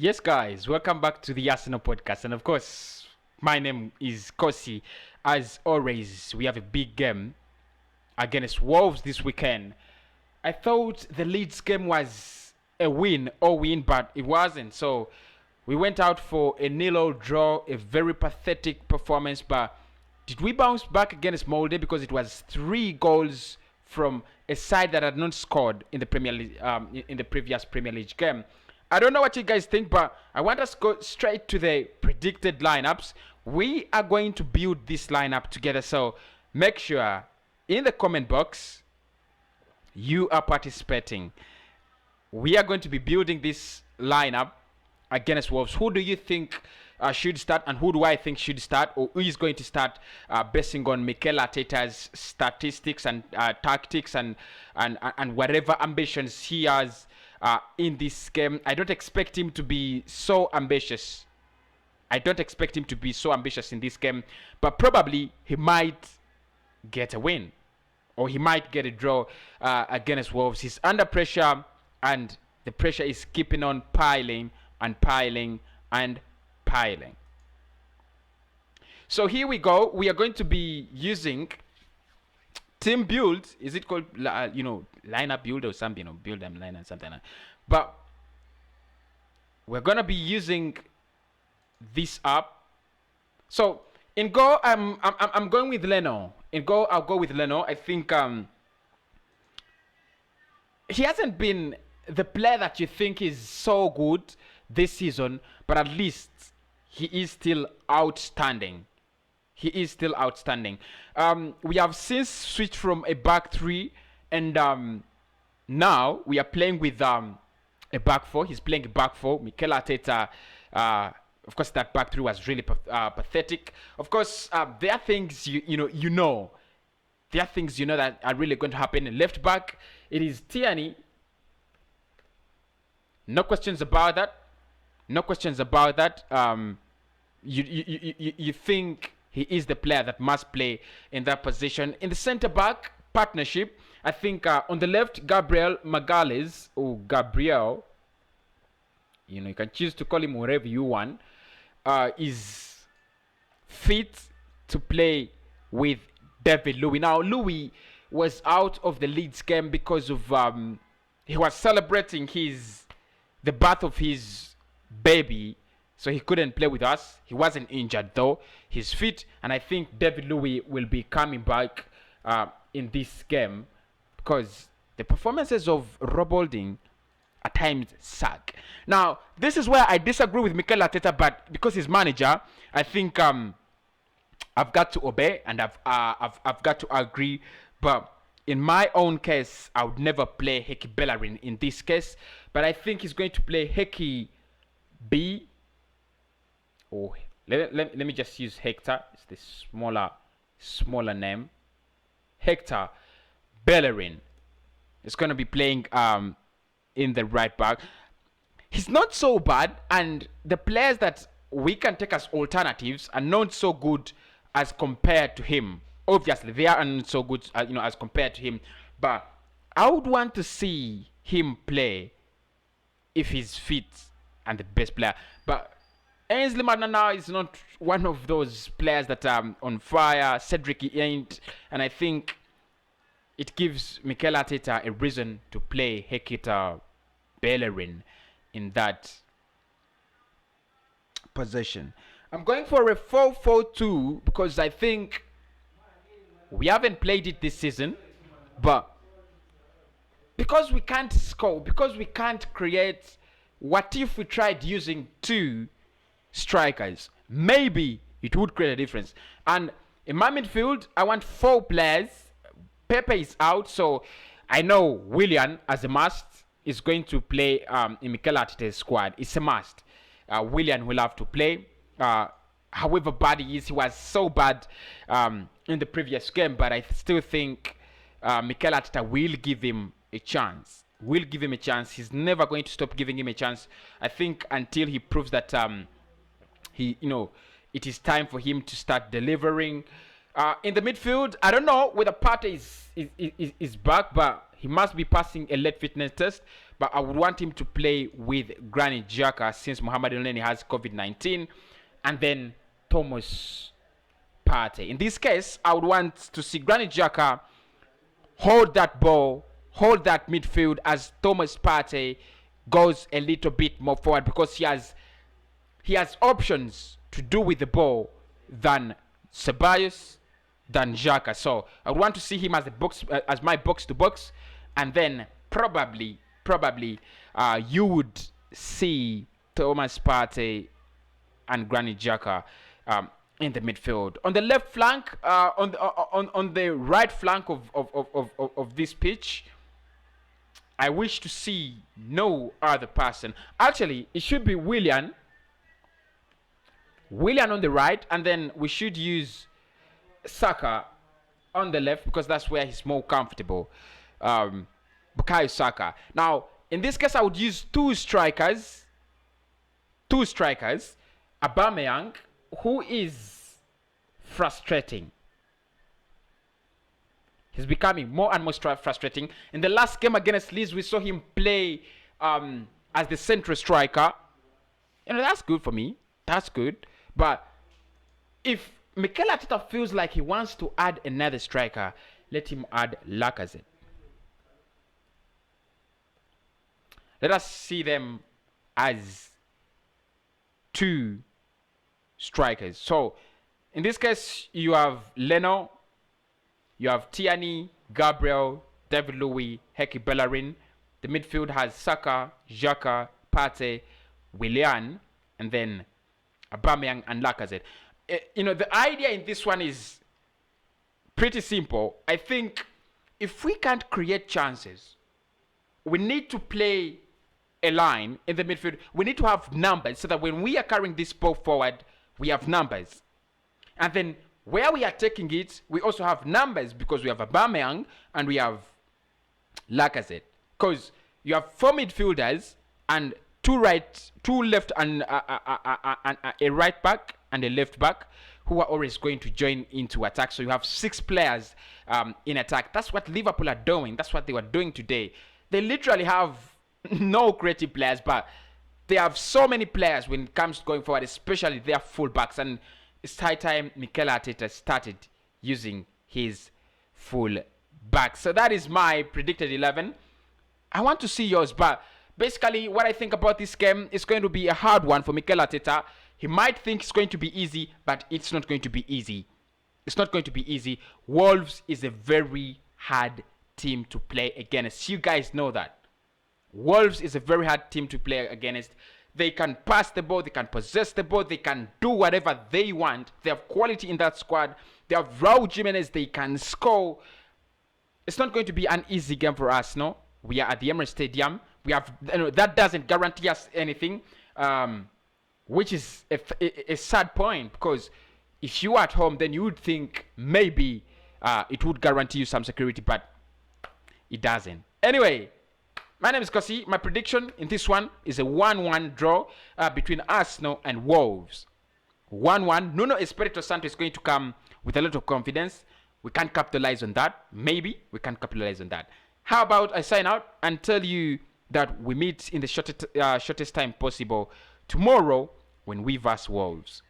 Yes, guys, welcome back to the Arsenal podcast. And of course, my name is Kosi. As always, we have a big game against Wolves this weekend. I thought the Leeds game was a win, but it wasn't. So we went out for a 0-0 draw, a very pathetic performance. But did we bounce back against Molde because it was 3 goals from a side that had not scored in the Premier League, in the previous Premier League game? I don't know what you guys think, but I want us to go straight to the predicted lineups. We are going to build this lineup together, so make sure in the comment box you are participating. We are going to be building this lineup against Wolves. Who do you think should start, and who do I think should start, or who is going to start basing on Mikel Arteta's statistics and tactics and whatever ambitions he has in this game? I don't expect him to be so ambitious. in this game, but probably he might get a win, or he might get a draw against Wolves. He's under pressure, and the pressure is keeping on piling and piling and piling. So here we go. We are going to be using team build. Is it called lineup build or something? Build them line and something like that. But we're gonna be using this up. So in goal, I'm going with Leno. In goal, I'll go with Leno. I think he hasn't been the player that you think is so good this season, but at least he is still outstanding. We have since switched from a back 3, and now we are playing with a back 4. He's playing a back 4. Mikel Arteta, of course, that back 3 was really pathetic. Of course, there are things you know. There are things that are really going to happen. In left back, it is Tierney. No questions about that. You think he is the player that must play in that position. In the centre back partnership, I think on the left, Gabriel Magalhaes, or Gabriel, you can choose to call him whatever you want, is fit to play with David Louis. Now, Louis was out of the Leeds game because of he was celebrating the birth of his baby, so he couldn't play with us. He wasn't injured though. He's fit, and I think David Louis will be coming back in this game, because the performances of Rob Holding at times suck. Now, this is where I disagree with Mikel Arteta, but because he's manager, I think I've got to obey, and I've got to agree. But in my own case, I would never play Heki Bellerin in this case, but I think he's going to play Heki B. Oh, let me just use Hector. It's the smaller name. Hector Bellerin is going to be playing in the right back. He's not so bad, and the players that we can take as alternatives are not so good as compared to him. Obviously, they are not so good, as compared to him. But I would want to see him play if he's fit and the best player. But Ainsley Manana is not one of those players that are on fire. Cedric ain't, and I think it gives Mikel Arteta a reason to play Hector Bellerin in that position. I'm going for a 4-4-2 because I think we haven't played it this season, but because we can't score, because we can't create, what if we tried using 2 strikers? Maybe it would create a difference. And in my midfield, I want 4 players. Pepe is out, so I know Willian, as a must, is going to play in Mikel Arteta's squad. It's a must. Willian will have to play. However bad he is, he was so bad in the previous game, but I still think Mikel Arteta will give him a chance. He's never going to stop giving him a chance. I think until he proves that it is time for him to start delivering. In the midfield, I don't know whether Partey is back, but He must be passing a late fitness test, but I would want him to play with Granit Xhaka since Mohamed Elneny has COVID-19, and then Thomas Partey. In this case, I would want to see Granit Xhaka hold that ball, hold that midfield as Thomas Partey goes a little bit more forward, because he has options to do with the ball than Ceballos, than Xhaka. So I would want to see him as as my box to box, and then probably you would see Thomas Partey and Granit Xhaka in the midfield. On the left flank, on the right flank of this pitch, I wish to see no other person. Actually, it should be Willian on the right, and then we should use Saka on the left, because that's where he's more comfortable. Bukayo Saka. Now, in this case, I would use two strikers. Aubameyang, who is frustrating. He's becoming more and more frustrating. In the last game against Leeds, we saw him play as the central striker. That's good for me. That's good. But if Mikel Arteta feels like he wants to add another striker, let him add Lacazette. Let us see them as two strikers. So, in this case, you have Leno, you have Tierney, Gabriel, David Luiz, Heki Bellerin. The midfield has Saka, Xhaka, Partey, Willian, and then Aubameyang and Lacazette. The idea in this one is pretty simple. I think if we can't create chances, we need to play a line in the midfield. We need to have numbers so that when we are carrying this ball forward, we have numbers. And then where we are taking it, we also have numbers, because we have Aubameyang and we have Lacazette. Because you have four midfielders and two left, and a right back and a left back who are always going to join into attack. So you have 6 players in attack. That's what Liverpool are doing. That's what they were doing today. They literally have no creative players, but they have so many players when it comes to going forward, especially their fullbacks. And it's high time Mikel Arteta started using his full back. So that is my predicted 11. I want to see yours, but basically what I think about this game is going to be a hard one for Mikel Arteta. He might think it's going to be easy, but it's not going to be easy. It's not going to be easy. Wolves is a very hard team to play against. You guys know that. Wolves is a very hard team to play against. They can pass the ball, they can possess the ball, they can do whatever they want. They have quality in that squad. They have Raul Jimenez, they can score. It's not going to be an easy game for us, no? We are at the Emirates Stadium. We have that doesn't guarantee us anything, which is a sad point, because if you are at home, then you would think maybe it would guarantee you some security, but it doesn't. Anyway, my name is Kosi. My prediction in this one is a 1-1 draw between Arsenal and Wolves. 1-1. Nuno Espirito Santo is going to come with a lot of confidence. We can't capitalize on that. Maybe we can't capitalize on that. How about I sign out and tell you that we meet in the shortest time possible tomorrow when we verse Wolves.